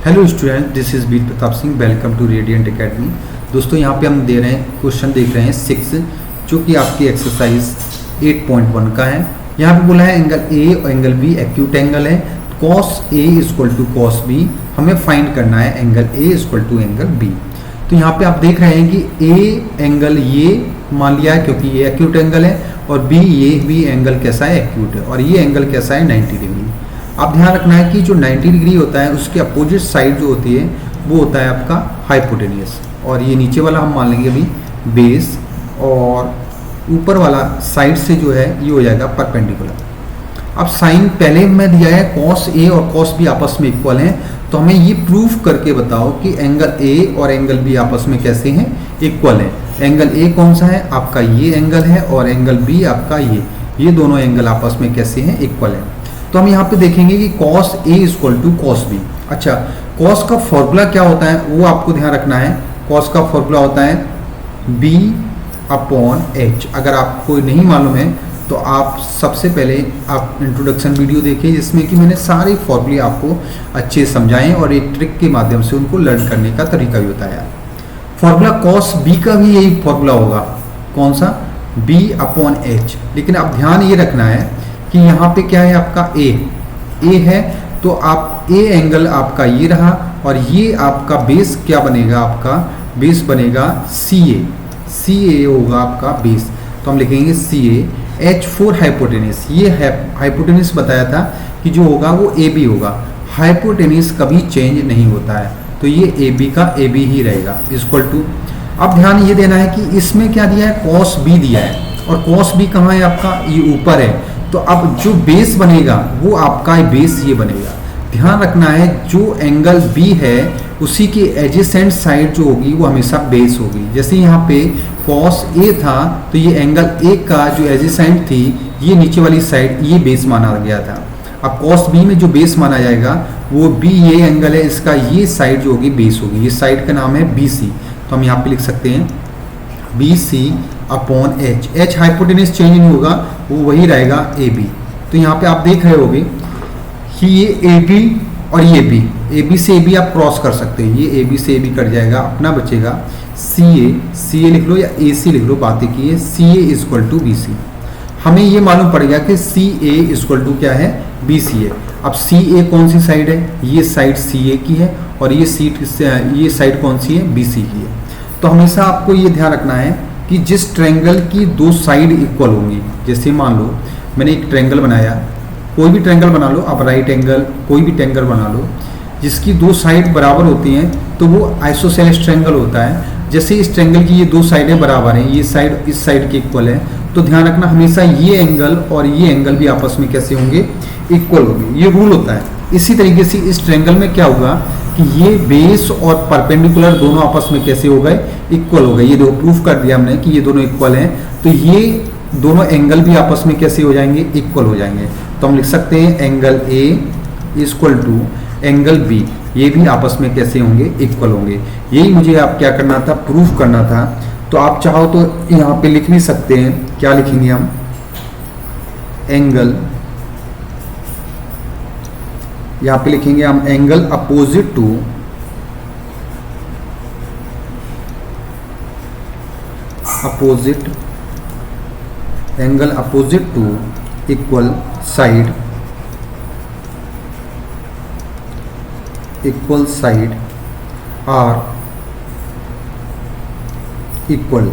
Hello student, this is Bir Pratap Singh. Welcome to Radiant Academy. दोस्तों यहाँ पे हम दे रहे हैं क्वेश्चन देख रहे हैं 6 जो कि आपकी एक्सरसाइज 8.1 का है। यहाँ पे बोला है एंगल ए और एंगल बी एक्यूट एंगल है। Cos A equal to cos B हमें फाइंड करना है angle A equal to angle B. तो यहाँ पे आप देख रहे हैं कि ए एंगल ये मान लिया है क्योंकि ये एक्यूट एंगल है, और बी ये भी एंगल कैसा है, एक्यूट है, और ये एंगल कैसा है, 90 डिग्री। आप ध्यान रखना है कि जो 90 डिग्री होता है उसके अपोजिट साइड जो होती है वो होता है आपका हाइपोटेनियस, और ये नीचे वाला हम मान लेंगे अभी बेस, और ऊपर वाला साइड से जो है ये हो जाएगा परपेंडिकुलर। अब साइन पहले में दिया है कॉस ए और कॉस बी आपस में इक्वल हैं, तो हमें ये प्रूफ करके बताओ कि एंगल ए और एंगल बी आपस में कैसे हैं, इक्वल है। एंगल ए कौन सा है, आपका ये एंगल है, और एंगल बी आपका ये दोनों एंगल आपस में कैसे हैं, इक्वल है। तो हम यहाँ पे देखेंगे कि cos A equal to cos B. अच्छा, कॉस का फॉर्मूला क्या होता है वो आपको ध्यान रखना है। कॉस का फॉर्मूला होता है बी अपॉन एच। अगर आपको नहीं मालूम है तो आप सबसे पहले आप इंट्रोडक्शन वीडियो देखिए, जिसमें कि मैंने सारे फॉर्मूले आपको अच्छे समझाएं और एक ट्रिक के माध्यम से उनको लर्न करने का तरीका भी बताया। फॉर्मूला कॉस बी का भी यही फॉर्मूला होगा, कौन सा, बी अपॉन एच। लेकिन आप ध्यान ये रखना है कि यहाँ पे क्या है, आपका ए है, तो आप ए एंगल आपका ये रहा, और ये आपका बेस क्या बनेगा, आपका बेस बनेगा सी ए होगा आपका बेस। तो हम लिखेंगे सी ए। एच फोर हाइपोटेनिस, ये हाइपोटेनिस बताया था कि जो होगा वो ए बी होगा। हाइपोटेनिस कभी चेंज नहीं होता है, तो ये ए बी का ए बी ही रहेगा इक्वल टू। अब ध्यान ये देना है कि इसमें क्या दिया है, कॉस बी दिया है, और कॉस बी कहाँ है आपका, ये ऊपर है। तो अब जो बेस बनेगा वो आपका बेस ये बनेगा। ध्यान रखना है जो एंगल बी है उसी की एडजेसेंट साइड जो होगी वो हमेशा बेस होगी। जैसे यहाँ पे कॉस ए था तो ये एंगल ए का जो एडजेसेंट थी ये नीचे वाली साइड ये बेस माना गया था। अब कॉस बी में जो बेस माना जाएगा वो बी ये एंगल है, इसका ये साइड जो होगी बेस होगी। ये साइड का नाम है बी सी। तो हम यहाँ पे लिख सकते हैं B C upon H. H hypotenuse change नहीं होगा, वो वही रहेगा ए बी। तो यहाँ पे आप देख रहे होगे कि ये ए बी और ये बी, ए बी से ए बी आप क्रॉस कर सकते हैं। ये ए बी से ए बी कट जाएगा, अपना बचेगा सी ए लिख लो या ए सी लिख लो, बात की है सी ए इक्वल टू बी सी। हमें ये मालूम पड़ेगा कि सी ए इक्वल टू क्या है, बी सी ए। अब सी ए कौन सी साइड है, ये साइड सी ए की है, और ये साइड कौन सी है, बी सी की है। तो हमेशा आपको ये ध्यान रखना है कि जिस ट्रायंगल की दो साइड इक्वल होंगी, जैसे मान लो मैंने एक ट्रायंगल बनाया, कोई भी ट्रायंगल बना लो आप, राइट एंगल कोई भी ट्रायंगल बना लो, जिसकी दो साइड बराबर होती हैं तो वो आइसोसेलेस ट्रायंगल होता है। जैसे इस ट्रायंगल की ये दो साइडें बराबर हैं, ये साइड इस साइड के इक्वल है, तो ध्यान रखना हमेशा ये एंगल और ये एंगल भी आपस में कैसे होंगे, इक्वल होंगे। ये रूल होता है। इसी तरीके से इस ट्रायंगल में क्या होगा कि ये बेस और परपेंडिकुलर दोनों आपस में कैसे हो गए, इक्वल हो गए। ये दो प्रूफ कर दिया हमने कि ये दोनों इक्वल हैं, तो ये दोनों एंगल भी आपस में कैसे हो जाएंगे, इक्वल हो जाएंगे। तो हम लिख सकते हैं angle A equal to angle B, ये भी आपस में कैसे होंगे, इक्वल होंगे। यही मुझे आप क्या करना था, प्रूफ करना था। तो आप चाहो तो यहाँ पे लिख भी सकते हैं, क्या लिखेंगे हम, एंगल, यहाँ पे लिखेंगे हम angle opposite to angle opposite to equal side are equal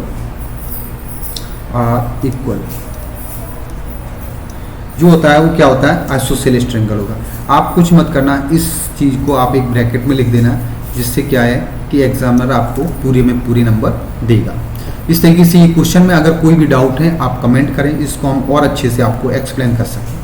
जो होता है वो क्या होता है, आइसोसेलेस ट्रायंगल होगा। आप कुछ मत करना, इस चीज़ को आप एक ब्रैकेट में लिख देना, जिससे क्या है कि एग्जामिनर आपको पूरे में पूरे नंबर देगा। इस तरीके से ये क्वेश्चन में अगर कोई भी डाउट है आप कमेंट करें, इसको हम और अच्छे से आपको एक्सप्लेन कर सकते हैं।